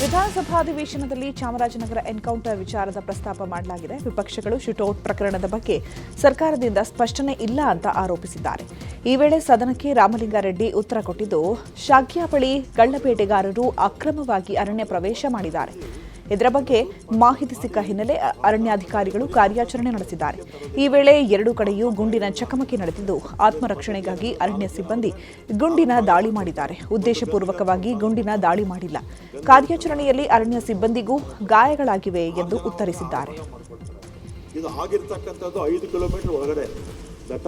ವಿಧಾನಸಭಾಧಿವೇಶನದಲ್ಲಿ Chamarajanagar encounter ವಿಚಾರದ ಪ್ರಸ್ತಾಪ ಮಾಡಲಾಗಿದೆ. ವಿಪಕ್ಷಗಳು ಶೂಟೌಟ್ ಪ್ರಕರಣದ ಬಗ್ಗೆ ಸರ್ಕಾರದಿಂದ ಸ್ಪಷ್ಟನೆ ಇಲ್ಲ ಅಂತ ಆರೋಪಿಸಿದ್ದಾರೆ. ಈ ವೇಳೆ ಸದನಕ್ಕೆ ರಾಮಲಿಂಗಾರೆಡ್ಡಿ ಉತ್ತರ ಕೊಟ್ಟಿದ್ದು, ಶಾಗ್ಯ ಬಳಿ ಕಳ್ಳಬೇಟೆಗಾರರು ಅಕ್ರಮವಾಗಿ ಅರಣ್ಯ ಪ್ರವೇಶ ಮಾಡಿದ್ದಾರೆ. ಇದರ ಬಗ್ಗೆ ಮಾಹಿತಿ ಸಿಕ್ಕ ಹಿನ್ನೆಲೆ ಅರಣ್ಯಾಧಿಕಾರಿಗಳು ಕಾರ್ಯಾಚರಣೆ ನಡೆಸಿದ್ದಾರೆ. ಈ ವೇಳೆ ಎರಡೂ ಕಡೆಯೂ ಗುಂಡಿನ ಚಕಮಕಿ ನಡೆದಿದ್ದು, ಆತ್ಮರಕ್ಷಣೆಗಾಗಿ ಅರಣ್ಯ ಸಿಬ್ಬಂದಿ ಗುಂಡಿನ ದಾಳಿ ಮಾಡಿದ್ದಾರೆ. ಉದ್ದೇಶಪೂರ್ವಕವಾಗಿ ಗುಂಡಿನ ದಾಳಿ ಮಾಡಿಲ್ಲ. ಕಾರ್ಯಾಚರಣೆಯಲ್ಲಿ ಅರಣ್ಯ ಸಿಬ್ಬಂದಿಗೂ ಗಾಯಗಳಾಗಿವೆ ಎಂದು ಉತ್ತರಿಸಿದ್ದಾರೆ. ಇದು ಆಗಿರ್ತಕ್ಕಂಥದ್ದು 5 ಕಿಲೋಮೀಟರ್ ಒಳಗಡೆ ದಟ್ಟ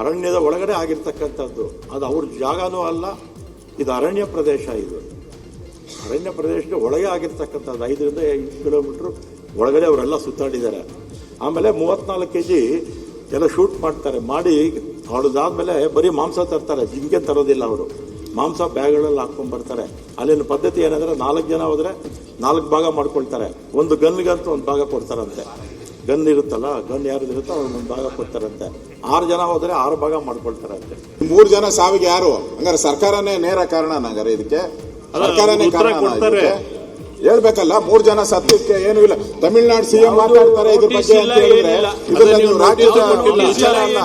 ಅರಣ್ಯದ ಒಳಗಡೆ ಆಗಿರ್ತಕ್ಕಂಥದ್ದು. ಅದು ಅವ್ರ ಜಾಗನೂ ಅಲ್ಲ, ಇದು ಅರಣ್ಯ ಪ್ರದೇಶ. ಇದು ಅರಣ್ಯ ಪ್ರದೇಶದ ಒಳಗೆ ಆಗಿರ್ತಕ್ಕಂಥದ್ದು 5 ರಿಂದ 8 ಕಿಲೋಮೀಟರ್ ಒಳಗಡೆ ಅವರೆಲ್ಲ ಸುತ್ತಾಡಿದ್ದಾರೆ. ಆಮೇಲೆ 34 kg ಎಲ್ಲ ಶೂಟ್ ಮಾಡ್ತಾರೆ. ಮಾಡಿ ಹೊಡೆದಾದ್ಮೇಲೆ ಬರೀ ಮಾಂಸ ತರ್ತಾರೆ, ಜಿಂಕೆ ತರೋದಿಲ್ಲ. ಅವರು ಮಾಂಸ ಬ್ಯಾಗ್ಗಳಲ್ಲಿ ಹಾಕ್ಕೊಂಡು ಬರ್ತಾರೆ. ಅಲ್ಲಿನ ಪದ್ಧತಿ ಏನಂದ್ರೆ 4 ಜನ ಹೋದ್ರೆ 4 ಭಾಗ ಮಾಡ್ಕೊಳ್ತಾರೆ. ಒಂದು ಗನ್ಗಂತೂ ಒಂದು ಭಾಗ ಕೊಡ್ತಾರಂತೆ. ಗನ್ ಇರುತ್ತಲ್ಲ, ಗನ್ ಯಾರು ಇರುತ್ತೋ ಅವ್ರು ಒಂದು ಭಾಗ ಕೊಡ್ತಾರಂತೆ. 6 ಜನ ಹೋದ್ರೆ 6 ಭಾಗ ಮಾಡ್ಕೊಳ್ತಾರಂತೆ. 3 ಜನ ಸಾವಿಗೆ ಯಾರು ಹಂಗಾರೆ ಸರ್ಕಾರನೇ ನೇರ ಕಾರಣ? ಹಂಗಾರೆ ಇದಕ್ಕೆ ಸರ್ಕಾರನೇ ಕಾರಣ ಹೇಳ್ಬೇಕಲ್ಲ. 3 ಜನ ಸತ್ಯಕ್ಕೆ ಏನೂ ಇಲ್ಲ. ತಮಿಳುನಾಡು ಸಿಎಂ ಮಾತಾಡ್ತಾರೆ ಇದ್ರ ಬಗ್ಗೆ ಅಂತ ಹೇಳಿದ್ರೆ ಇದು ರಾಜ್ಯದ ವಿಚಾರ ಅಲ್ಲ,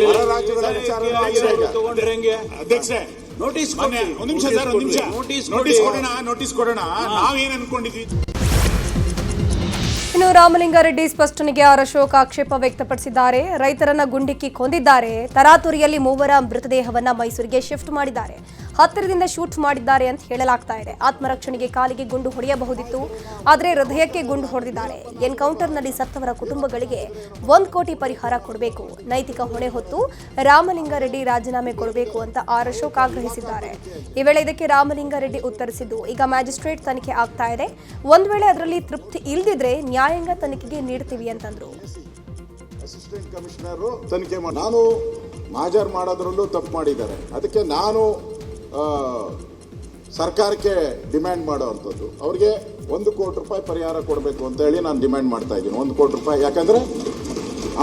ಹೊರ ರಾಜ್ಯಗಳ ವಿಚಾರ ಆಗಿದೆ. ಅಧ್ಯಕ್ಷೆ ನೋಟಿಸ್ ಕೊಡೋಣ. ನಾವೇನ್ ಅನ್ಕೊಂಡಿದ್ವಿ? ಇನ್ನು ರಾಮಲಿಂಗಾರೆಡ್ಡಿ ಸ್ಪಷ್ಟನೆಗೆ ಆರ್ ಅಶೋಕ್ ಆಕ್ಷೇಪ ವ್ಯಕ್ತಪಡಿಸಿದ್ದಾರೆ. ರೈತರನ್ನ ಗುಂಡಿಕ್ಕಿ ಕೊಂದಿದ್ದಾರೆ. ತರಾತುರಿಯಲ್ಲಿ 3 ಮೃತದೇಹವನ್ನ ಮೈಸೂರಿಗೆ ಶಿಫ್ಟ್ ಮಾಡಿದ್ದಾರೆ. ಹತ್ತಿರದಿಂದ ಶೂಟ್ ಮಾಡಿದ್ದಾರೆ ಅಂತ ಹೇಳಲಾಗ್ತಾ ಇದೆ. ಆತ್ಮರಕ್ಷಣೆಗೆ ಕಾಲಿಗೆ ಗುಂಡು ಹೊಡೆಯಬಹುದಿತ್ತು, ಆದರೆ ಹೃದಯಕ್ಕೆ ಗುಂಡು ಹೊಡೆದಿದ್ದಾರೆ. ಎನ್ಕೌಂಟರ್ನಲ್ಲಿ ಸತ್ತವರ ಕುಟುಂಬಗಳಿಗೆ 1 ಕೋಟಿ ಪರಿಹಾರ ಕೊಡಬೇಕು, ನೈತಿಕ ಹೊಣೆ ಹೊತ್ತು ರಾಮಲಿಂಗಾರೆಡ್ಡಿ ರಾಜೀನಾಮೆ ಕೊಡಬೇಕು ಅಂತ ಆರ್ ಅಶೋಕ್ ಆಗ್ರಹಿಸಿದ್ದಾರೆ. ಈ ವೇಳೆ ಇದಕ್ಕೆ ರಾಮಲಿಂಗಾರೆಡ್ಡಿ ಉತ್ತರಿಸಿದ್ದು, ಈಗ ಮ್ಯಾಜಿಸ್ಟ್ರೇಟ್ ತನಿಖೆ ಆಗ್ತಾ ಇದೆ, ಒಂದ್ ವೇಳೆ ಅದರಲ್ಲಿ ತೃಪ್ತಿ ಇಲ್ದಿದ್ರೆ ನ್ಯಾಯಾಂಗ ತನಿಖೆಗೆ ನೀಡ್ತೀವಿ ಅಂತಂದ್ರು. ಅಸಿಸ್ಟೆಂಟ್ ಕಮಿಷನರ್ ತನಿಖೆ ನಾನು ಮಾಜರ್ ಮಾಡೋದ್ರಲ್ಲೂ ತಪ್ಪು ಮಾಡಿದ್ದಾರೆ. ಅದಕ್ಕೆ ನಾನು ಸರ್ಕಾರಕ್ಕೆ ಡಿಮ್ಯಾಂಡ್ ಮಾಡುವಂಥದ್ದು, ಅವ್ರಿಗೆ 1 ಕೋಟಿ ರೂಪಾಯಿ ಪರಿಹಾರ ಕೊಡಬೇಕು ಅಂತ ಹೇಳಿ ನಾನು ಡಿಮ್ಯಾಂಡ್ ಮಾಡ್ತಾ ಇದ್ದೀನಿ. 1 ಕೋಟಿ ರೂಪಾಯಿ. ಯಾಕಂದ್ರೆ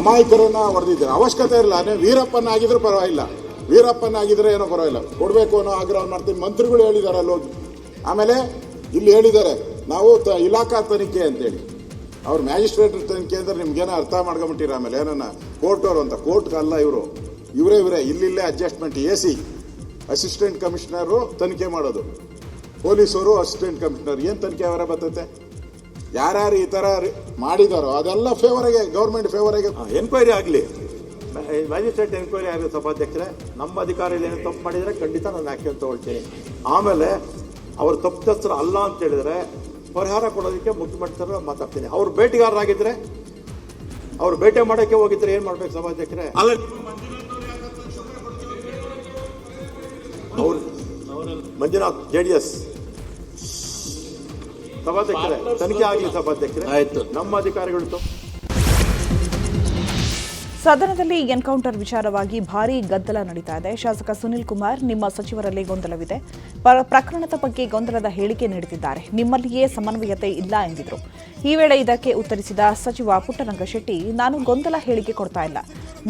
ಅಮಾಯಕರನ್ನ ಹೊಡೆದಿದ್ದಾರೆ, ಅವಶ್ಯಕತೆ ಇಲ್ಲ. ವೀರಪ್ಪನ ಆಗಿದ್ರೆ ಪರವಾಗಿಲ್ಲ, ವೀರಪ್ಪನ ಆಗಿದ್ರೆ ಏನೋ ಪರವಾಗಿಲ್ಲ, ಕೊಡಬೇಕು ಅನ್ನೋ ಆಗ್ರಹ ಮಾಡ್ತೀನಿ. ಮಂತ್ರಿಗಳು ಹೇಳಿದ್ದಾರೆ ಅಲ್ಲೋಗಿ. ಆಮೇಲೆ ಇಲ್ಲಿ ಹೇಳಿದ್ದಾರೆ ನಾವು ಇಲಾಖಾ ತನಿಖೆ ಅಂತೇಳಿ. ಅವ್ರು ಮ್ಯಾಜಿಸ್ಟ್ರೇಟ್ ತನಿಖೆ ಅಂದ್ರೆ ನಿಮ್ಗೇನೋ ಅರ್ಥ ಮಾಡ್ಕೊಂಬಿಟ್ಟಿರ. ಆಮೇಲೆ ಏನನ್ನ ಕೋರ್ಟ್ ಅವರು ಅಂತ, ಕೋರ್ಟ್ ಅಲ್ಲ ಇವರು, ಇವರೇ ಇಲ್ಲಿಲ್ಲೇ ಅಡ್ಜಸ್ಟ್ಮೆಂಟ್. AC ಅಸಿಸ್ಟೆಂಟ್ ಕಮಿಷನರು ತನಿಖೆ ಮಾಡೋದು, ಪೊಲೀಸರು ಅಸಿಸ್ಟೆಂಟ್ ಕಮಿಷನರ್. ಏನು ತನಿಖೆ ಅವರ ಬರ್ತತೆ? ಯಾರ್ಯಾರು ಈ ತರ ಮಾಡಿದಾರೋ ಅದೆಲ್ಲ ಫೇವರಿಗೆ, ಗೌರ್ಮೆಂಟ್ ಫೇವರಿಗೆ ಎನ್ಕ್ವೈರಿ ಆಗಲಿ, ಮ್ಯಾಜಿಸ್ಟ್ರೇಟ್ ಎನ್ಕ್ವೈರಿ ಆಗಲಿ. ಸಭಾಧ್ಯಕ್ಷರೇ, ನಮ್ಮ ಅಧಿಕಾರಿಗಳು ಏನು ತಪ್ಪು ಮಾಡಿದರೆ ಖಂಡಿತ ನಾನು ಆ್ಯಕ್ಷನ್ ತಗೊಳ್ತೀನಿ. ಆಮೇಲೆ ಅವ್ರು ತಪ್ಪಿತಸ್ಥರು ಅಲ್ಲ ಅಂತ ಹೇಳಿದ್ರೆ ಪರಿಹಾರ ಕೊಡೋದಕ್ಕೆ ಮುಖ್ಯಮಂತ್ರಿ ಮಾತಾಡ್ತೀನಿ. ಅವ್ರು ಬೇಟೆಗಾರರಾಗಿದ್ರೆ, ಅವ್ರು ಬೇಟೆ ಮಾಡೋಕ್ಕೆ ಹೋಗಿದ್ರೆ ಏನು ಮಾಡ್ಬೇಕು ಸಭಾಧ್ಯಕ್ಷರೇ? ಮಂಜುನಾಥ್ JDS ಸಭಾಧ್ಯಕ್ಷರೇ, ತನಿಖೆ ಆಗಲಿ ಸಭಾಧ್ಯಕ್ಷರೇ. ಆಯ್ತು, ನಮ್ಮ ಅಧಿಕಾರಿಗಳು. ಸದನದಲ್ಲಿ ಎನ್ಕೌಂಟರ್ ವಿಚಾರವಾಗಿ ಭಾರೀ ಗದ್ದಲ ನಡೀತಾ ಇದೆ. ಶಾಸಕ ಸುನಿಲ್ ಕುಮಾರ್, ನಿಮ್ಮ ಸಚಿವರಲ್ಲಿ ಗೊಂದಲವಿದೆ, ಪ್ರಕರಣದ ಬಗ್ಗೆ ಗೊಂದಲದ ಹೇಳಿಕೆ ನೀಡುತ್ತಿದ್ದಾರೆ, ನಿಮ್ಮಲ್ಲಿಯೇ ಸಮನ್ವಯತೆ ಇಲ್ಲ ಎಂದಿದ್ರು. ಈ ವೇಳೆ ಇದಕ್ಕೆ ಉತ್ತರಿಸಿದ ಸಚಿವ ಪುಟ್ಟರಂಗಶೆಟ್ಟಿ, ನಾನು ಗೊಂದಲ ಹೇಳಿಕೆ ಕೊಡ್ತಾ ಇಲ್ಲ,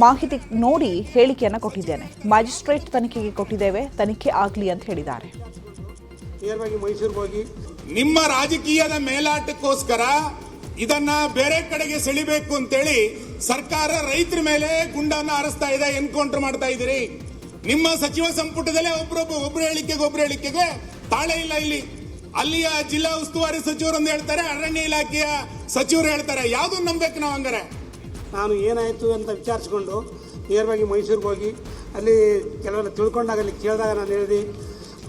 ಮಾಹಿತಿ ನೋಡಿ ಹೇಳಿಕೆಯನ್ನು ಕೊಟ್ಟಿದ್ದೇನೆ. ಮ್ಯಾಜಿಸ್ಟ್ರೇಟ್ ತನಿಖೆಗೆ ಕೊಟ್ಟಿದ್ದೇವೆ, ತನಿಖೆ ಆಗಲಿ ಅಂತ ಹೇಳಿದ್ದಾರೆ. ಮೈಸೂರಿಗೆ ಹೋಗಿ ನಿಮ್ಮ ರಾಜಕೀಯದ ಮೇಲಾಟಕ್ಕೋಸ್ಕರ ಇದನ್ನ ಬೇರೆ ಕಡೆಗೆ ಸೆಳಿಬೇಕು ಅಂತೇಳಿ ಸರ್ಕಾರ ರೈತರ ಮೇಲೆ ಗುಂಡನ್ನ ಹಾರಿಸ್ತಾ ಇದೆ, ಎನ್ಕೌಂಟರ್ ಮಾಡ್ತಾ ಇದ್ದೀರಿ. ನಿಮ್ಮ ಸಚಿವ ಸಂಪುಟದಲ್ಲೇ ಒಬ್ರು ಹೇಳಿಕೆಗೆ ತಾಳೆ ಇಲ್ಲ. ಅಲ್ಲಿಯ ಜಿಲ್ಲಾ ಉಸ್ತುವಾರಿ ಸಚಿವರೊಂದು ಹೇಳ್ತಾರೆ, ಅರಣ್ಯ ಇಲಾಖೆಯ ಸಚಿವರು ಹೇಳ್ತಾರೆ. ಯಾವ್ದು ನಂಬೇಕು ನಾವು? ಹಂಗಾರೆ ನಾನು ಏನಾಯ್ತು ಅಂತ ವಿಚಾರಿಸ್ಕೊಂಡು ನೇರವಾಗಿ ಮೈಸೂರಿಗೆ ಹೋಗಿ ಅಲ್ಲಿ ಕೆಲವೆಲ್ಲ ತಿಳ್ಕೊಂಡಾಗ ಅಲ್ಲಿ ಕೇಳಿದಾಗ ನಾನು ಹೇಳಿದೆ.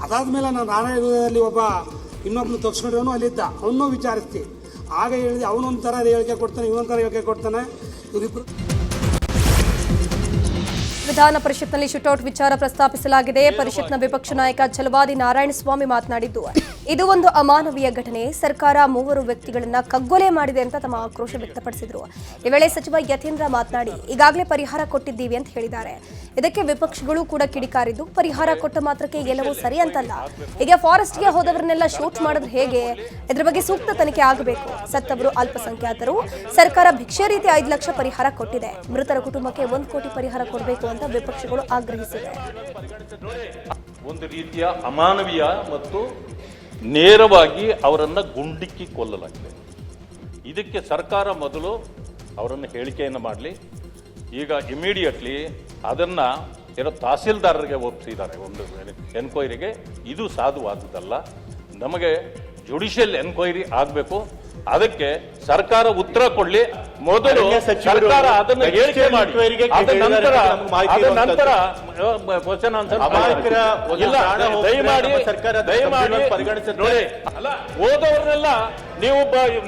ಅದಾದ್ಮೇಲೆ ನಾನು ರಾಣೆಯಲ್ಲಿ ಇನ್ನೊಬ್ಬನು ತಗ್ಸ್ಕೊಂಡ್ರವನು ಅಲ್ಲಿದ್ದ, ಅವನ್ನೂ ವಿಚಾರಿಸ್ತಿ. ಆಗ ಹೇಳಿದೆ, ಅವನೊಂಥರ ಹೇಳಿಕೆ ಕೊಡ್ತಾನೆ, ಇವನೊಂಥರ ಹೇಳಿಕೆ ಕೊಡ್ತಾನೆ, ಇವರಿಬ್ಬರು. ವಿಧಾನ ಪರಿಷತ್ನಲ್ಲಿ ಶೂಟೌಟ್ ವಿಚಾರ ಪ್ರಸ್ತಾಪಿಸಲಾಗಿದೆ. ಪರಿಷತ್ನ ವಿಪಕ್ಷ ನಾಯಕ ಛಲವಾದಿ ನಾರಾಯಣಸ್ವಾಮಿ ಮಾತನಾಡಿದ್ದು, ಇದು ಒಂದು ಅಮಾನವೀಯ ಘಟನೆ, ಸರ್ಕಾರ 3 ವ್ಯಕ್ತಿಗಳನ್ನ ಕಗ್ಗೊಲೆ ಮಾಡಿದೆ ಅಂತ ತಮ್ಮ ಆಕ್ರೋಶ ವ್ಯಕ್ತಪಡಿಸಿದರು. ಈ ವೇಳೆ ಸಚಿವ ಯತೀಂದ್ರ ಮಾತನಾಡಿ, ಈಗಾಗಲೇ ಪರಿಹಾರ ಕೊಟ್ಟಿದ್ದೀವಿ ಅಂತ ಹೇಳಿದ್ದಾರೆ. ಇದಕ್ಕೆ ವಿಪಕ್ಷಗಳು ಕೂಡ ಕಿಡಿಕಾರಿದ್ದು, ಪರಿಹಾರ ಕೊಟ್ಟ ಮಾತ್ರಕ್ಕೆ ಎಲ್ಲವೂ ಸರಿ ಅಂತಲ್ಲ, ಈಗ ಫಾರೆಸ್ಟ್ಗೆ ಹೋದವರನ್ನೆಲ್ಲ ಶೂಟ್ ಮಾಡಿದ್ರೆ ಹೇಗೆ? ಇದರ ಬಗ್ಗೆ ಸೂಕ್ತ ತನಿಖೆ ಆಗಬೇಕು. ಸತ್ತವರು ಅಲ್ಪಸಂಖ್ಯಾತರು, ಸರ್ಕಾರ ಭಿಕ್ಷೆ ರೀತಿ 5 ಲಕ್ಷ ಪರಿಹಾರ ಕೊಟ್ಟಿದೆ, ಮೃತರ ಕುಟುಂಬಕ್ಕೆ 1 ಕೋಟಿ ಪರಿಹಾರ ಕೊಡಬೇಕು ಅಂತ ವಿಪಕ್ಷಗಳು ಆಗ್ರಹಿಸಿವೆ. ಒಂದು ರೀತಿಯ ಅಮಾನವೀಯ ಮತ್ತು ನೇರವಾಗಿ ಅವರನ್ನು ಗುಂಡಿಕ್ಕಿ ಕೊಲ್ಲಲಾಗಿದೆ. ಇದಕ್ಕೆ ಸರ್ಕಾರ ಮೊದಲು ಅವರನ್ನು ಹೇಳಿಕೆಯನ್ನು ಮಾಡಲಿ. ಈಗ ಇಮಿಡಿಯೇಟ್ಲಿ ಅದನ್ನು ತಹಸೀಲ್ದಾರರಿಗೆ ಒಪ್ಪಿಸಿದ್ದಾರೆ ಒಂದು ಎನ್ಕ್ವೈರಿಗೆ. ಇದು ಸಾಧುವಾದದ್ದಲ್ಲ. ನಮಗೆ ಜುಡಿಷಿಯಲ್ ಎನ್ಕ್ವೈರಿ ಆಗಬೇಕು. ಅದಕ್ಕೆ ಸರ್ಕಾರ ಉತ್ತರ ಕೊಡ್ಲಿ. ಮೊದಲು ಸರ್ಕಾರ ಅದನ್ನು ಹೇಳಿಕೆ ಮಾಡಿ, ಅದ ನಂತರ ಕ್ವಶನ್ ಆನ್ಸರ್ ದಯಮಾಡಿ ನೋಡಿ. ಅಲ್ಲ, ಓದೋರ್ನೆಲ್ಲ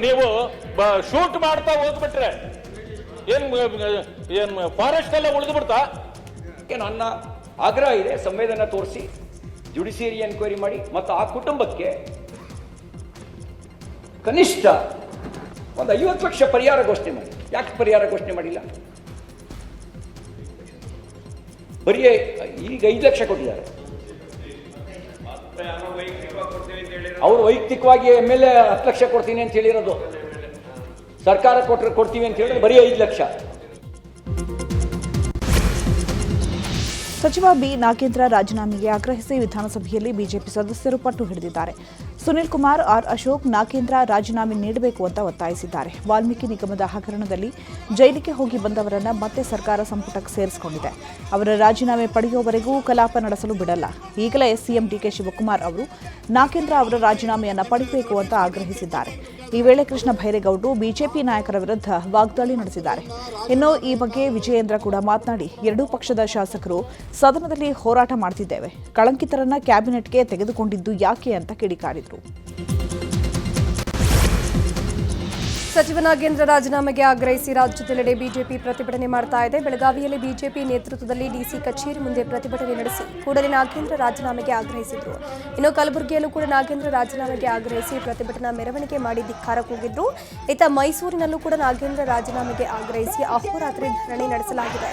ನೀವು ಶೂಟ್ ಮಾಡ್ತಾ ಓದ್ಬಿಟ್ರೆ ಏನ್ ಫಾರೆಸ್ಟ್ ಎಲ್ಲ ಉಳಿದು ಬಿಡ್ತಾ? ನನ್ನ ಆಗ್ರಹ ಇದೆ, ಸಂವೇದನೆ ತೋರಿಸಿ ಜುಡಿಷಿಯರಿ ಎನ್ಕ್ವೈರಿ ಮಾಡಿ ಮತ್ತು ಆ ಕುಟುಂಬಕ್ಕೆ ಕನಿಷ್ಠ ಒಂದು 50 ಲಕ್ಷ ಪರಿಹಾರ ಘೋಷಣೆ ಮಾಡಿ. ಯಾಕೆ ಪರಿಹಾರ ಘೋಷಣೆ ಮಾಡಿಲ್ಲ? ಬರೀ ಈಗ 5 ಲಕ್ಷ ಕೊಟ್ಟಿದ್ದಾರೆ. ಅವರು ವೈಯಕ್ತಿಕವಾಗಿ MLA 10 ಲಕ್ಷ ಕೊಡ್ತೀನಿ ಅಂತ ಹೇಳಿರೋದು. ಸರ್ಕಾರ ಕೊಡ್ತೀವಿ ಅಂತ ಹೇಳಿದ್ರೆ ಬರೀ 5 ಲಕ್ಷ. ಸಚಿವ ಬಿ ನಾಗೇಂದ್ರ ರಾಜೀನಾಮೆಗೆ ಆಗ್ರಹಿಸಿ ವಿಧಾನಸಭೆಯಲ್ಲಿ ಬಿಜೆಪಿ ಸದಸ್ಯರು ಪಟ್ಟು ಹಿಡಿದಿದ್ದಾರೆ. ಸುನಿಲ್ ಕುಮಾರ್, ಆರ್ ಅಶೋಕ್ ನಾಗೇಂದ್ರ ರಾಜೀನಾಮೆ ನೀಡಬೇಕು ಅಂತ ಒತ್ತಾಯಿಸಿದ್ದಾರೆ. ವಾಲ್ಮೀಕಿ ನಿಗಮದ ಹಗರಣದಲ್ಲಿ ಜೈಲಿಗೆ ಹೋಗಿ ಬಂದವರನ್ನ ಮತ್ತೆ ಸರ್ಕಾರ ಸಂಪುಟಕ್ಕೆ ಸೇರಿಸಿಕೊಂಡಿದೆ. ಅವರ ರಾಜೀನಾಮೆ ಪಡೆಯುವವರೆಗೂ ಕಲಾಪ ನಡೆಸಲು ಬಿಡಲ್ಲ. ಈಗಲೇ ಸಿಎಂ ಡಿಕೆ ಶಿವಕುಮಾರ್ ಅವರು ನಾಗೇಂದ್ರ ಅವರ ರಾಜೀನಾಮೆಯನ್ನ ಪಡೆಯಬೇಕು ಅಂತ ಆಗ್ರಹಿಸಿದ್ದಾರೆ. ಈ ವೇಳೆ ಕೃಷ್ಣ ಭೈರೇಗೌಡರು ಬಿಜೆಪಿ ನಾಯಕರ ವಿರುದ್ಧ ವಾಗ್ದಾಳಿ ನಡೆಸಿದ್ದಾರೆ. ಇನ್ನು ಈ ಬಗ್ಗೆ ವಿಜಯೇಂದ್ರ ಕೂಡ ಮಾತನಾಡಿ, ಎರಡೂ ಪಕ್ಷದ ಶಾಸಕರು ಸದನದಲ್ಲಿ ಹೋರಾಟ ಮಾಡ್ತಿದ್ದೇವೆ, ಕಳಂಕಿತರನ್ನ ಕ್ಯಾಬಿನೆಟ್ಗೆ ತೆಗೆದುಕೊಂಡಿದ್ದು ಯಾಕೆ ಅಂತ ಕಿಡಿಕಾರಿದ್ರು. ಸಚಿವ ನಾಗೇಂದ್ರ ರಾಜೀನಾಮೆಗೆ ಆಗ್ರಹಿಸಿ ರಾಜ್ಯದೆಲ್ಲೆಡೆ ಬಿಜೆಪಿ ಪ್ರತಿಭಟನೆ ಮಾಡ್ತಾ ಇದೆ. ಬೆಳಗಾವಿಯಲ್ಲಿ ಬಿಜೆಪಿ ನೇತೃತ್ವದಲ್ಲಿ ಡಿಸಿ ಕಚೇರಿ ಮುಂದೆ ಪ್ರತಿಭಟನೆ ನಡೆಸಿ ಕೂಡಲೇ ನಾಗೇಂದ್ರ ರಾಜೀನಾಮೆಗೆ ಆಗ್ರಹಿಸಿದ್ರು. ಇನ್ನು ಕಲಬುರಗಿಯಲ್ಲೂ ಕೂಡ ನಾಗೇಂದ್ರ ರಾಜೀನಾಮೆಗೆ ಆಗ್ರಹಿಸಿ ಪ್ರತಿಭಟನಾ ಮೆರವಣಿಗೆ ಮಾಡಿ ಧಿಕ್ಕಾರ ಕೂಗಿದ್ರು. ಇತ್ತ ಮೈಸೂರಿನಲ್ಲೂ ಕೂಡ ನಾಗೇಂದ್ರ ರಾಜೀನಾಮೆಗೆ ಆಗ್ರಹಿಸಿ ಅಹೋರಾತ್ರಿ ಧರಣಿ ನಡೆಸಲಾಗಿದೆ.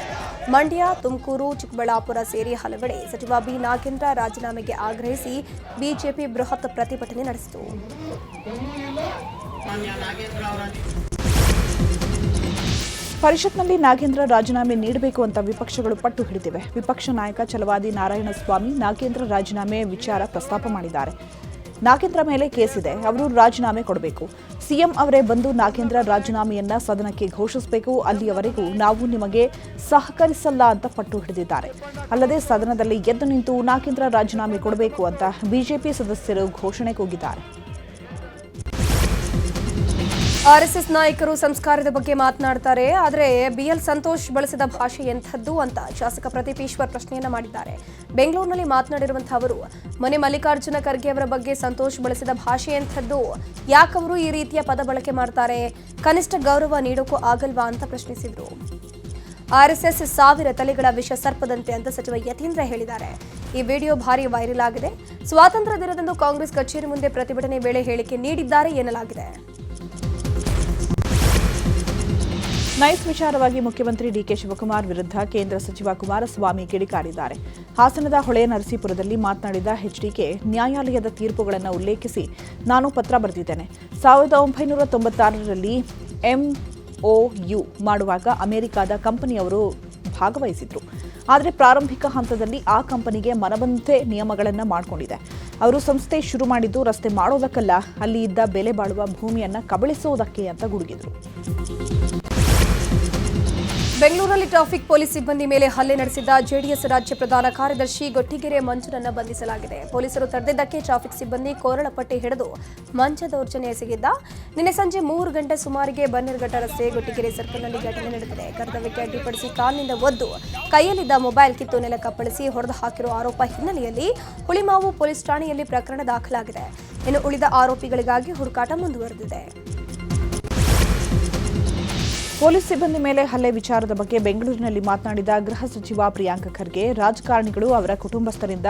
ಮಂಡ್ಯ, ತುಮಕೂರು, ಚಿಕ್ಕಬಳ್ಳಾಪುರ ಸೇರಿ ಹಲವೆಡೆ ಸಚಿವ ಬಿ ನಾಗೇಂದ್ರ ರಾಜೀನಾಮೆಗೆ ಆಗ್ರಹಿಸಿ ಬಿಜೆಪಿ ಬೃಹತ್ ಪ್ರತಿಭಟನೆ ನಡೆಸಿತು. ಪರಿಷತ್ನಲ್ಲಿ ನಾಗೇಂದ್ರ ರಾಜೀನಾಮೆ ನೀಡಬೇಕು ಅಂತ ವಿಪಕ್ಷಗಳು ಪಟ್ಟು ಹಿಡಿದಿವೆ. ವಿಪಕ್ಷ ನಾಯಕ ಛಲವಾದಿ ನಾರಾಯಣಸ್ವಾಮಿ ನಾಗೇಂದ್ರ ರಾಜೀನಾಮೆ ವಿಚಾರ ಪ್ರಸ್ತಾಪ ಮಾಡಿದ್ದಾರೆ. ನಾಗೇಂದ್ರ ಮೇಲೆ ಕೇಸಿದೆ, ಅವರು ರಾಜೀನಾಮೆ ಕೊಡಬೇಕು. ಸಿಎಂ ಅವರೇ ಬಂದು ನಾಗೇಂದ್ರ ರಾಜೀನಾಮೆಯನ್ನ ಸದನಕ್ಕೆ ಘೋಷಿಸಬೇಕು, ಅಲ್ಲಿಯವರೆಗೂ ನಾವು ನಿಮಗೆ ಸಹಕರಿಸಲ್ಲ ಅಂತ ಪಟ್ಟು ಹಿಡಿದಿದ್ದಾರೆ. ಅಲ್ಲದೆ ಸದನದಲ್ಲಿ ಎದ್ದು ನಿಂತು ನಾಗೇಂದ್ರ ರಾಜೀನಾಮೆ ಕೊಡಬೇಕು ಅಂತ ಬಿಜೆಪಿ ಸದಸ್ಯರು ಘೋಷಣೆ ಕೂಗಿದ್ದಾರೆ. ಆರ್ಎಸ್ಎಸ್ ನಾಯಕರು ಸಂಸ್ಕಾರದ ಬಗ್ಗೆ ಮಾತನಾಡ್ತಾರೆ, ಆದರೆ ಬಿಎಲ್ ಸಂತೋಷ್ ಬಳಸಿದ ಭಾಷೆ ಎಂಥದ್ದು ಅಂತ ಶಾಸಕ ಪ್ರದೀಪ್ ಈಶ್ವರ್ ಪ್ರಶ್ನೆಯನ್ನ ಮಾಡಿದ್ದಾರೆ. ಬೆಂಗಳೂರಿನಲ್ಲಿ ಮಾತನಾಡಿರುವಂತಹ ಅವರು, ಮೊನ್ನೆ ಮಲ್ಲಿಕಾರ್ಜುನ ಖರ್ಗೆ ಅವರ ಬಗ್ಗೆ ಸಂತೋಷ್ ಬಳಸಿದ ಭಾಷೆ ಎಂಥದ್ದು, ಯಾಕವರು ಈ ರೀತಿಯ ಪದ ಬಳಕೆ ಮಾಡ್ತಾರೆ, ಕನಿಷ್ಠ ಗೌರವ ನೀಡೋಕ್ಕೂ ಆಗಲ್ವಾ ಅಂತ ಪ್ರಶ್ನಿಸಿದ್ರು. ಆರ್ಎಸ್ಎಸ್ 1000 ತಲೆಗಳ ವಿಷ ಸರ್ಪದಂತೆ ಅಂತ ಸಚಿವ ಯತೀಂದ್ರ ಹೇಳಿದ್ದಾರೆ. ಈ ವಿಡಿಯೋ ಭಾರಿ ವೈರಲ್ ಆಗಿದೆ. ಸ್ವಾತಂತ್ರ್ಯ ದಿನದಂದು ಕಾಂಗ್ರೆಸ್ ಕಚೇರಿ ಮುಂದೆ ಪ್ರತಿಭಟನೆ ವೇಳೆ ಹೇಳಿಕೆ ನೀಡಿದ್ದಾರೆ ಎನ್ನಲಾಗಿದೆ. ನೈಸ್ ವಿಚಾರವಾಗಿ ಮುಖ್ಯಮಂತ್ರಿ ಡಿಕೆ ಶಿವಕುಮಾರ್ ವಿರುದ್ಧ ಕೇಂದ್ರ ಸಚಿವ ಕುಮಾರಸ್ವಾಮಿ ಕಿಡಿಕಾರಿದ್ದಾರೆ. ಹಾಸನದ ಹೊಳೆ ನರಸೀಪುರದಲ್ಲಿ ಮಾತನಾಡಿದ ಎಚ್ಡಿಕೆ, ನ್ಯಾಯಾಲಯದ ತೀರ್ಪುಗಳನ್ನು ಉಲ್ಲೇಖಿಸಿ ನಾನು ಪತ್ರ ಬರೆದಿದ್ದೇನೆ. 1996ರಲ್ಲಿ MOU ಮಾಡುವಾಗ ಅಮೆರಿಕದ ಕಂಪನಿಯವರು ಭಾಗವಹಿಸಿದ್ರು. ಆದರೆ ಪ್ರಾರಂಭಿಕ ಹಂತದಲ್ಲಿ ಆ ಕಂಪನಿಗೆ ಮನಬಂದಂತೆ ನಿಯಮಗಳನ್ನು ಮಾಡಿಕೊಂಡಿದೆ. ಅವರು ಸಂಸ್ಥೆ ಶುರು ಮಾಡಿದ್ದು ರಸ್ತೆ ಮಾಡೋದಕ್ಕಲ್ಲ, ಅಲ್ಲಿ ಇದ್ದ ಬೆಲೆ ಬಾಳುವ ಭೂಮಿಯನ್ನು ಕಬಳಿಸೋದಕ್ಕೆ ಅಂತ ಗುಡುಗಿದ್ರು. ಬೆಂಗಳೂರಲ್ಲಿ ಟ್ರಾಫಿಕ್ ಪೊಲೀಸ್ ಸಿಬ್ಬಂದಿ ಮೇಲೆ ಹಲ್ಲೆ ನಡೆಸಿದ್ದ ಜೆಡಿಎಸ್ ರಾಜ್ಯ ಪ್ರಧಾನ ಕಾರ್ಯದರ್ಶಿ ಗೊಟ್ಟಿಗೆರೆ ಮಂಜನನ್ನ ಬಂಧಿಸಲಾಗಿದೆ. ಪೊಲೀಸರು ತಡೆದಿದ್ದಕ್ಕೆ ಟ್ರಾಫಿಕ್ ಸಿಬ್ಬಂದಿ ಕೋರಳಪಟ್ಟಿ ಹಿಡಿದು ಮಂಚ ದೌರ್ಜನ್ಯ ಎಸಗಿದ್ದ. ನಿನ್ನೆ ಸಂಜೆ 3 ಗಂಟೆ ಸುಮಾರಿಗೆ ಬನ್ನೇರುಘಟ್ಟ ರಸ್ತೆ ಗೊಟ್ಟಿಗೆರೆ ಸರ್ಕಲ್ನಲ್ಲಿ ಘಟನೆ ನಡೆದಿದೆ. ಕರ್ತವ್ಯಕ್ಕೆ ಅಡ್ಡಿಪಡಿಸಿ ಕಾಲಿನಿಂದ ಒದ್ದು ಕೈಯಲ್ಲಿದ್ದ ಮೊಬೈಲ್ ಕಿತ್ತು ನೆಲಕ್ಕಪ್ಪಳಿಸಿ ಹೊಡೆದು ಹಾಕಿರುವ ಆರೋಪ ಹಿನ್ನೆಲೆಯಲ್ಲಿ ಹುಳಿಮಾವು ಪೊಲೀಸ್ ಠಾಣೆಯಲ್ಲಿ ಪ್ರಕರಣ ದಾಖಲಾಗಿದೆ. ಇನ್ನು ಉಳಿದ ಆರೋಪಿಗಳಿಗಾಗಿ ಹುಡುಕಾಟ ಮುಂದುವರೆದಿದೆ. ಪೊಲೀಸ್ ಸಿಬ್ಬಂದಿ ಮೇಲೆ ಹಲ್ಲೆ ವಿಚಾರದ ಬಗ್ಗೆ ಬೆಂಗಳೂರಿನಲ್ಲಿ ಮಾತನಾಡಿದ ಗೃಹ ಸಚಿವ ಪ್ರಿಯಾಂಕ್ ಖರ್ಗೆ, ರಾಜಕಾರಣಿಗಳು ಅವರ ಕುಟುಂಬಸ್ಥರಿಂದ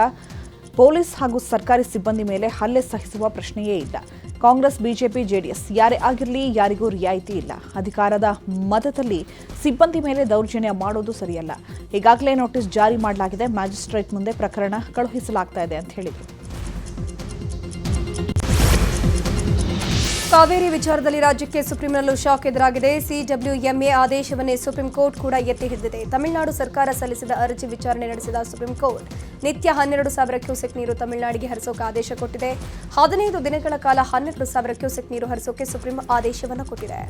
ಪೊಲೀಸ್ ಹಾಗೂ ಸರ್ಕಾರಿ ಸಿಬ್ಬಂದಿ ಮೇಲೆ ಹಲ್ಲೆ ಸಹಿಸುವ ಪ್ರಶ್ನೆಯೇ ಇಲ್ಲ. ಕಾಂಗ್ರೆಸ್, ಬಿಜೆಪಿ, ಜೆಡಿಎಸ್ ಯಾರೇ ಆಗಿರಲಿ ಯಾರಿಗೂ ರಿಯಾಯಿತಿ ಇಲ್ಲ. ಅಧಿಕಾರದ ಮತದಲ್ಲಿ ಸಿಬ್ಬಂದಿ ಮೇಲೆ ದೌರ್ಜನ್ಯ ಮಾಡೋದು ಸರಿಯಲ್ಲ. ಈಗಾಗಲೇ ನೋಟಿಸ್ ಜಾರಿ ಮಾಡಲಾಗಿದೆ, ಮ್ಯಾಜಿಸ್ಟ್ರೇಟ್ ಮುಂದೆ ಪ್ರಕರಣ ಕಳುಹಿಸಲಾಗ್ತಾ ಇದೆ ಅಂತ ಹೇಳಿದರು. ಕಾವೇರಿ ವಿಚಾರದಲ್ಲಿ ರಾಜ್ಯಕ್ಕೆ ಸುಪ್ರೀಂನಲ್ಲೂ ಶಾಕ್ ಎದುರಾಗಿದೆ. ಸಿಡಬ್ಲ್ಯೂಎಂಎ ಆದೇಶವನ್ನೇ ಸುಪ್ರೀಂ ಕೋರ್ಟ್ ಕೂಡ ಎತ್ತಿ ಹಿಡಿದಿದೆ. ತಮಿಳುನಾಡು ಸರ್ಕಾರ ಸಲ್ಲಿಸಿದ ಅರ್ಜಿ ವಿಚಾರಣೆ ನಡೆಸಿದ ಸುಪ್ರೀಂ ಕೋರ್ಟ್ ನಿತ್ಯ 12,000 ಕ್ಯೂಸೆಕ್ ನೀರು ತಮಿಳುನಾಡಿಗೆ ಹರಿಸೋಕೆ ಆದೇಶ ಕೊಟ್ಟಿದೆ. 15 ದಿನಗಳ ಕಾಲ 12,000 ಕ್ಯೂಸೆಕ್ ನೀರು ಹರಿಸೋಕೆ ಸುಪ್ರೀಂ ಆದೇಶವನ್ನು ಕೊಟ್ಟಿದೆ.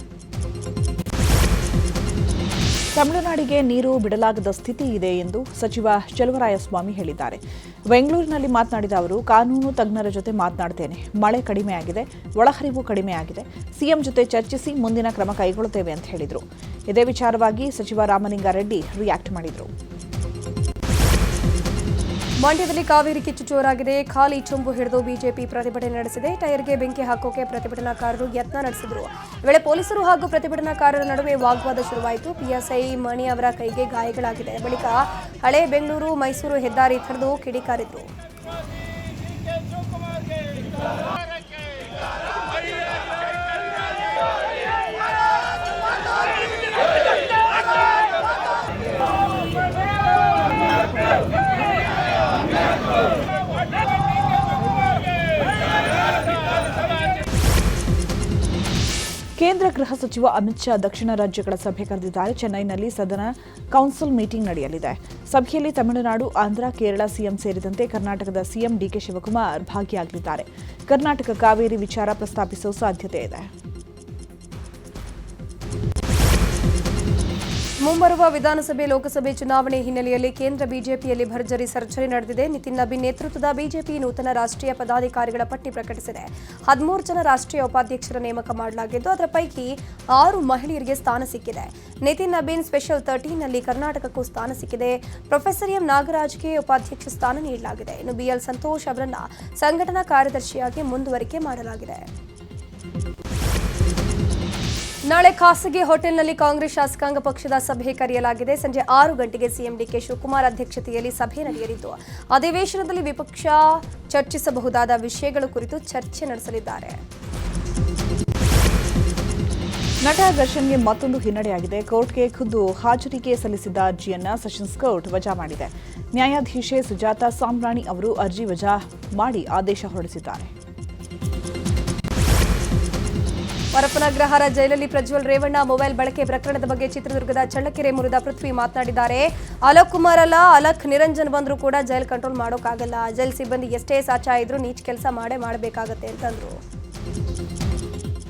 ತಮಿಳುನಾಡಿಗೆ ನೀರು ಬಿಡಲಾಗದ ಸ್ಥಿತಿ ಇದೆ ಎಂದು ಸಚಿವ ಚಲುವರಾಯಸ್ವಾಮಿ ಹೇಳಿದ್ದಾರೆ. ಬೆಂಗಳೂರಿನಲ್ಲಿ ಮಾತನಾಡಿದ ಅವರು, ಕಾನೂನು ತಜ್ಞರ ಜೊತೆ ಮಾತನಾಡ್ತೇನೆ. ಮಳೆ ಕಡಿಮೆಯಾಗಿದೆ, ಒಳಹರಿವು ಕಡಿಮೆಯಾಗಿದೆ. ಸಿಎಂ ಜೊತೆ ಚರ್ಚಿಸಿ ಮುಂದಿನ ಕ್ರಮ ಕೈಗೊಳ್ಳುತ್ತೇವೆ ಅಂತ ಹೇಳಿದರು. ಇದೇ ವಿಚಾರವಾಗಿ ಸಚಿವ ರಾಮಲಿಂಗಾರೆಡ್ಡಿ ರಿಯಾಕ್ಟ್ ಮಾಡಿದರು. ಮಂಡ್ಯದಲ್ಲಿ ಕಾವೇರಿ ಕಿಚ್ಚು ಜೋರಾಗಿದೆ. ಖಾಲಿ ಚೊಂಬು ಹಿಡಿದು ಬಿಜೆಪಿ ಪ್ರತಿಭಟನೆ ನಡೆಸಿದೆ. ಟೈರ್ಗೆ ಬೆಂಕಿ ಹಾಕೋಕೆ ಪ್ರತಿಭಟನಾಕಾರರು ಯತ್ನ ನಡೆಸಿದರು. ವೇಳೆ ಪೊಲೀಸರು ಹಾಗೂ ಪ್ರತಿಭಟನಾಕಾರರ ನಡುವೆ ವಾಗ್ವಾದ ಶುರುವಾಯಿತು. ಪಿಎಸ್ಐ ಮಣಿ ಅವರ ಕೈಗೆ ಗಾಯಗಳಾಗಿದೆ. ಬಳಿಕ ಹಳೆ ಬೆಂಗಳೂರು ಮೈಸೂರು ಹೆದ್ದಾರಿ ತಡೆದು ಕಿಡಿಕಾರಿದ್ರು. ಕೇಂದ್ರ ಗೃಹ ಸಚಿವ ಅಮಿತ್ ಶಾ ದಕ್ಷಿಣ ರಾಜ್ಯಗಳ ಸಭೆ ಕರೆದಿದ್ದಾರೆ. ಚೆನ್ನೈನಲ್ಲಿ ಸದನ ಕೌನ್ಸಿಲ್ ಮೀಟಿಂಗ್ ನಡೆಯಲಿದೆ. ಸಭೆಯಲ್ಲಿ ತಮಿಳುನಾಡು, ಆಂಧ್ರ, ಕೇರಳ ಸಿಎಂ ಸೇರಿದಂತೆ ಕರ್ನಾಟಕದ ಸಿಎಂ ಡಿಕೆ ಶಿವಕುಮಾರ್ ಭಾಗಿಯಾಗಲಿದ್ದಾರೆ. ಕರ್ನಾಟಕ ಕಾವೇರಿ ವಿಚಾರ ಪ್ರಸ್ತಾಪಿಸುವ ಸಾಧ್ಯತೆ ಇದೆ. ಮುಂಬರುವ ವಿಧಾನಸಭೆ ಲೋಕಸಭೆ ಚುನಾವಣೆ ಹಿನ್ನೆಲೆಯಲ್ಲಿ ಕೇಂದ್ರ ಬಿಜೆಪಿಯಲ್ಲಿ ಭರ್ಜರಿ ಸರ್ಜರಿ ನಡೆದಿದೆ. ನಿತಿನ್ ನಬೀನ್ ನೇತೃತ್ವದ ಬಿಜೆಪಿ ನೂತನ ರಾಷ್ಟ್ರೀಯ ಪದಾಧಿಕಾರಿಗಳ ಪಟ್ಟಿ ಪ್ರಕಟಿಸಿದೆ. 13 ಜನ ರಾಷ್ಟ್ರೀಯ ಉಪಾಧ್ಯಕ್ಷರ ನೇಮಕ ಮಾಡಲಾಗಿದ್ದು, ಅದರ ಪೈಕಿ 6 ಮಹಿಳೆಯರಿಗೆ ಸ್ಥಾನ ಸಿಕ್ಕಿದೆ. ನಿತಿನ್ ನಬೀನ್ ಸ್ಪೆಷಲ್ 13ನಲ್ಲಿ ಕರ್ನಾಟಕಕ್ಕೂ ಸ್ಥಾನ ಸಿಕ್ಕಿದೆ. ಪ್ರೊಫೆಸರ್ ಎಂ ನಾಗರಾಜ್ಗೆ ಉಪಾಧ್ಯಕ್ಷ ಸ್ಥಾನ ನೀಡಲಾಗಿದೆ. ಇನ್ನು ಬಿಎಲ್ ಸಂತೋಷ್ ಅವರನ್ನ ಸಂಘಟನಾ ಕಾರ್ಯದರ್ಶಿಯಾಗಿ ಮುಂದುವರಿಕೆ ಮಾಡಲಾಗಿದೆ. ನಾಳೆ ಖಾಸಗಿ ಹೋಟೆಲ್ನಲ್ಲಿ ಕಾಂಗ್ರೆಸ್ ಶಾಸಕಾಂಗ ಪಕ್ಷದ ಸಭೆ ಕರೆಯಲಾಗಿದೆ. ಸಂಜೆ 6 ಗಂಟೆಗೆ ಸಿಎಂ ಡಿಕೆ ಶಿವಕುಮಾರ್ ಅಧ್ಯಕ್ಷತೆಯಲ್ಲಿ ಸಭೆ ನಡೆಯಲಿದ್ದು, ಅಧಿವೇಶನದಲ್ಲಿ ವಿಪಕ್ಷ ಚರ್ಚಿಸಬಹುದಾದ ವಿಷಯಗಳ ಕುರಿತು ಚರ್ಚೆ ನಡೆಸಲಿದ್ದಾರೆ. ನಟ ದರ್ಶನ್ಗೆ ಮತ್ತೊಂದು ಹಿನ್ನಡೆಯಾಗಿದೆ. ಕೋರ್ಟ್ಗೆ ಖುದ್ದು ಹಾಜರಿಗೆ ಸಲ್ಲಿಸಿದ್ದ ಅರ್ಜಿಯನ್ನ ಸೆಷನ್ಸ್ ಕೋರ್ಟ್ ವಜಾ ಮಾಡಿದೆ. ನ್ಯಾಯಾಧೀಶೆ ಸುಜಾತಾ ಸಾಮ್ರಾಣಿ ಅವರು ಅರ್ಜಿ ವಜಾ ಮಾಡಿ ಆದೇಶ ಹೊರಡಿಸಿದ್ದಾರೆ. ಪರಪ್ಪನಗ್ರಹಾರ ಜೈಲಲ್ಲಿ ಪ್ರಜ್ವಲ್ ರೇವಣ್ಣ ಮೊಬೈಲ್ ಬಳಕೆ ಪ್ರಕರಣದ ಬಗ್ಗೆ ಚಿತ್ರದುರ್ಗದ ಚಳ್ಳಕೆರೆ ಮುರಿದ ಪೃಥ್ವಿ ಮಾತನಾಡಿದ್ದಾರೆ. ಅಲೋಕ್ ಕುಮಾರ್ ಅಲ್ಲ, ಅಲಕ್ ನಿರಂಜನ್ ಬಂದರೂ ಕೂಡ ಜೈಲ್ ಕಂಟ್ರೋಲ್ ಮಾಡೋಕ್ಕಾಗಲ್ಲ. ಜೈಲ್ ಸಿಬ್ಬಂದಿ ಎಷ್ಟೇ ಸಾಚಾ ಇದ್ರೂ ನೀಚ್ ಕೆಲಸ ಮಾಡಬೇಕಾಗತ್ತೆ ಅಂತಂದ್ರು.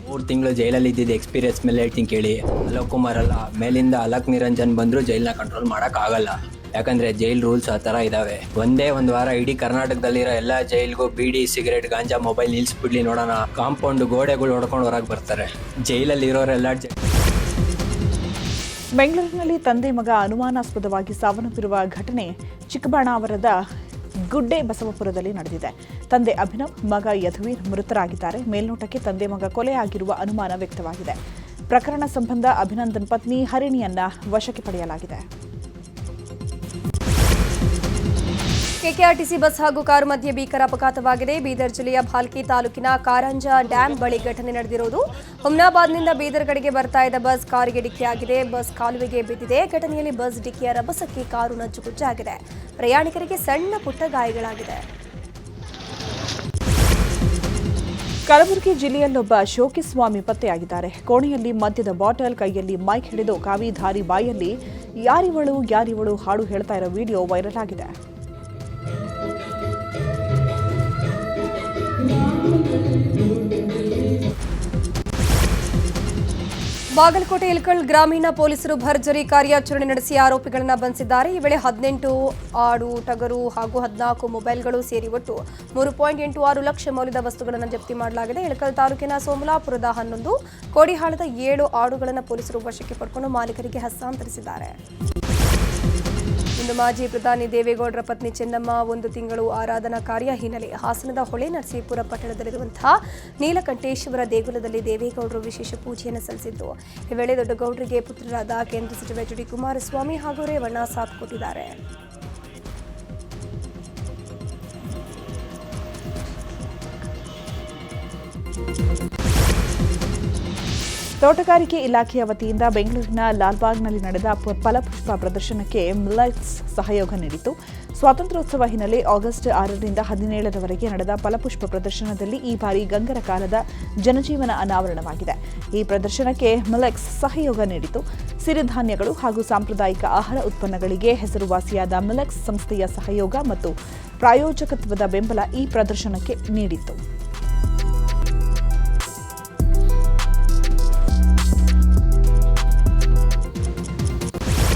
3 ತಿಂಗಳು ಜೈಲಲ್ಲಿ ಇದ್ದಿದ್ದು ಎಕ್ಸ್ಪೀರಿಯನ್ಸ್ ಮೇಲೆ ಹೇಳ್ತೀನಿ ಕೇಳಿ. ಅಲೋಕ್ ಕುಮಾರ್ ಅಲ್ಲ, ಮೇಲಿಂದ ಅಲಕ್ ನಿರಂಜನ್ ಬಂದರೂ ಜೈಲನ್ನ ಕಂಟ್ರೋಲ್ ಮಾಡೋಕ್ಕಾಗಲ್ಲ. ಯಾಕಂದ್ರೆ ಜೈಲ್ ರೂಲ್ಸ್ ಆ ಥರ ಇದಾವೆ. ಒಂದೇ ಒಂದು ವಾರ ಇಡೀ ಕರ್ನಾಟಕದಲ್ಲಿರೋ ಎಲ್ಲ ಜೈಲ್ಗೂ ಬೀಡಿ, ಸಿಗರೇಟ್, ಗಾಂಜಾ, ಮೊಬೈಲ್ ನಿಲ್ಲಿಸ್ಬಿಡ್ಲಿ ನೋಡೋಣ. ಕಾಂಪೌಂಡ್ ಗೋಡೆಗಳು ಹೊಡ್ಕೊಂಡು ಹೊರಗೆ ಬರ್ತಾರೆ. ಜೈಲಲ್ಲಿ ಇರೋರೆಲ್ಲ ಬೆಂಗಳೂರಿನಲ್ಲಿ ತಂದೆ ಮಗ ಅನುಮಾನಾಸ್ಪದವಾಗಿ ಸಾವನ್ನಪ್ಪಿರುವ ಘಟನೆ ಚಿಕ್ಕಬಾಣಾವರದ ಗುಡ್ಡೆ ಬಸವಪುರದಲ್ಲಿ ನಡೆದಿದೆ. ತಂದೆ ಅಭಿನವ್, ಮಗ ಯದುವೀರ್ ಮೃತರಾಗಿದ್ದಾರೆ. ಮೇಲ್ನೋಟಕ್ಕೆ ತಂದೆ ಮಗ ಕೊಲೆಯಾಗಿರುವ ಅನುಮಾನ ವ್ಯಕ್ತವಾಗಿದೆ. ಪ್ರಕರಣ ಸಂಬಂಧ ಅಭಿನಂದನ್ ಪತ್ನಿ ಹರಿಣಿಯನ್ನ ವಶಕ್ಕೆ ಪಡೆಯಲಾಗಿದೆ. ಕೆಕೆಆರ್ಟಿಸಿ ಬಸ್ ಹಾಗೂ ಕಾರು ಮಧ್ಯೆ ಭೀಕರ ಅಪಘಾತವಾಗಿದೆ. ಬೀದರ್ ಜಿಲ್ಲೆಯ ಭಾಲ್ಕಿ ತಾಲೂಕಿನ ಕಾರಂಜ ಡ್ಯಾಂ ಬಳಿ ಘಟನೆ ನಡೆದಿರುವುದು. ಹುಮ್ನಾಬಾದ್ನಿಂದ ಬೀದರ್ ಕಡೆಗೆ ಬರ್ತಾ ಇದ್ದ ಬಸ್ ಕಾರಿಗೆ ಡಿಕ್ಕಿಯಾಗಿದೆ. ಬಸ್ ಕಾಲುವೆಗೆ ಬಿದ್ದಿದೆ. ಘಟನೆಯಲ್ಲಿ ಬಸ್ ಡಿಕ್ಕಿಯ ರಭಸಕ್ಕೆ ಕಾರು ನಜ್ಜುಗುಜ್ಜಾಗಿದೆ. ಪ್ರಯಾಣಿಕರಿಗೆ ಸಣ್ಣ ಪುಟ್ಟ ಗಾಯಗಳಾಗಿದೆ. ಕಲಬುರಗಿ ಜಿಲ್ಲೆಯಲ್ಲೊಬ್ಬ ಶೋಕಿಸ್ವಾಮಿ ಪತ್ತೆಯಾಗಿದ್ದಾರೆ. ಕೋಣೆಯಲ್ಲಿ ಮದ್ಯದ ಬಾಟಲ್, ಕೈಯಲ್ಲಿ ಮೈಕ್ ಹಿಡಿದು ಕಾವಿಧಾರಿ ಬಾಯಲ್ಲಿ ಯಾರಿವಳು ಹಾಡು ಹೇಳ್ತಾ ಇರೋ ವಿಡಿಯೋ ವೈರಲ್ ಆಗಿದೆ. ಬಾಗಲಕೋಟೆ ಇಳಕಲ್ ಗ್ರಾಮೀಣ ಪೊಲೀಸರು ಭರ್ಜರಿ ಕಾರ್ಯಾಚರಣೆ ನಡೆಸಿ ಆರೋಪಿಗಳನ್ನು ಬಂಧಿಸಿದ್ದಾರೆ. ಈ ವೇಳೆ 18 ಆಡು, ಟಗರು ಹಾಗೂ 14 ಮೊಬೈಲ್ಗಳು ಸೇರಿ ಒಟ್ಟು 3.86 ಲಕ್ಷ ಮೌಲ್ಯದ ವಸ್ತುಗಳನ್ನು ಜಪ್ತಿ ಮಾಡಲಾಗಿದೆ. ಇಳಕಲ್ ತಾಲೂಕಿನ ಸೋಮಲಾಪುರದ 11, ಕೋಡಿಹಾಳದ 7 ಆಡುಗಳನ್ನು ಪೊಲೀಸರು ವಶಕ್ಕೆ ಪಡೆದುಕೊಂಡು ಮಾಲೀಕರಿಗೆ ಹಸ್ತಾಂತರಿಸಿದ್ದಾರೆ. ಇಂದು ಮಾಜಿ ಪ್ರಧಾನಿ ದೇವೇಗೌಡರ ಪತ್ನಿ ಚೆನ್ನಮ್ಮ 1 ತಿಂಗಳು ಆರಾಧನಾ ಕಾರ್ಯ ಹಿನ್ನೆಲೆ ಹಾಸನದ ಹೊಳೆ ನರಸೀಪುರ ಪಟ್ಟಣದಲ್ಲಿರುವಂತಹ ನೀಲಕಂಠೇಶ್ವರ ದೇಗುಲದಲ್ಲಿ ದೇವೇಗೌಡರು ವಿಶೇಷ ಪೂಜೆಯನ್ನು ಸಲ್ಲಿಸಿದ್ರು. ಈ ವೇಳೆ ದೊಡ್ಡಗೌಡರಿಗೆ ಪುತ್ರರಾದ ಕೇಂದ್ರ ಸಚಿವ ಎಚ್ ಡಿ ಕುಮಾರಸ್ವಾಮಿ ಹಾಗೂ ರೇವಣ್ಣ ಸಾಥ್ ಕೊಟ್ಟಿದ್ದಾರೆ. ತೋಟಗಾರಿಕೆ ಇಲಾಖೆಯ ವತಿಯಿಂದ ಬೆಂಗಳೂರಿನ ಲಾಲ್ಬಾಗ್ನಲ್ಲಿ ನಡೆದ ಫಲಪುಷ್ಪ ಪ್ರದರ್ಶನಕ್ಕೆ ಮಿಲೆಟ್ಸ್ ಸಹಯೋಗ ನೀಡಿತು. ಸ್ವಾತಂತ್ರ್ಯೋತ್ಸವ ಹಿನ್ನೆಲೆ ಆಗಸ್ಟ್ 6ರಿಂದ 17ರವರೆಗೆ ನಡೆದ ಫಲಪುಷ್ಪ ಪ್ರದರ್ಶನದಲ್ಲಿ ಈ ಬಾರಿ ಗಂಗರ ಕಾಲದ ಜನಜೀವನ ಅನಾವರಣವಾಗಿದೆ. ಈ ಪ್ರದರ್ಶನಕ್ಕೆ ಮಿಲೆಕ್ಸ್ ಸಹಯೋಗ ನೀಡಿತು. ಸಿರಿಧಾನ್ಯಗಳು ಹಾಗೂ ಸಾಂಪ್ರದಾಯಿಕ ಆಹಾರ ಉತ್ಪನ್ನಗಳಿಗೆ ಹೆಸರುವಾಸಿಯಾದ ಮಿಲೆಕ್ಸ್ ಸಂಸ್ಥೆಯ ಸಹಯೋಗ ಮತ್ತು ಪ್ರಾಯೋಜಕತ್ವದ ಬೆಂಬಲ ಈ ಪ್ರದರ್ಶನಕ್ಕೆ ನೀಡಿತ್ತು.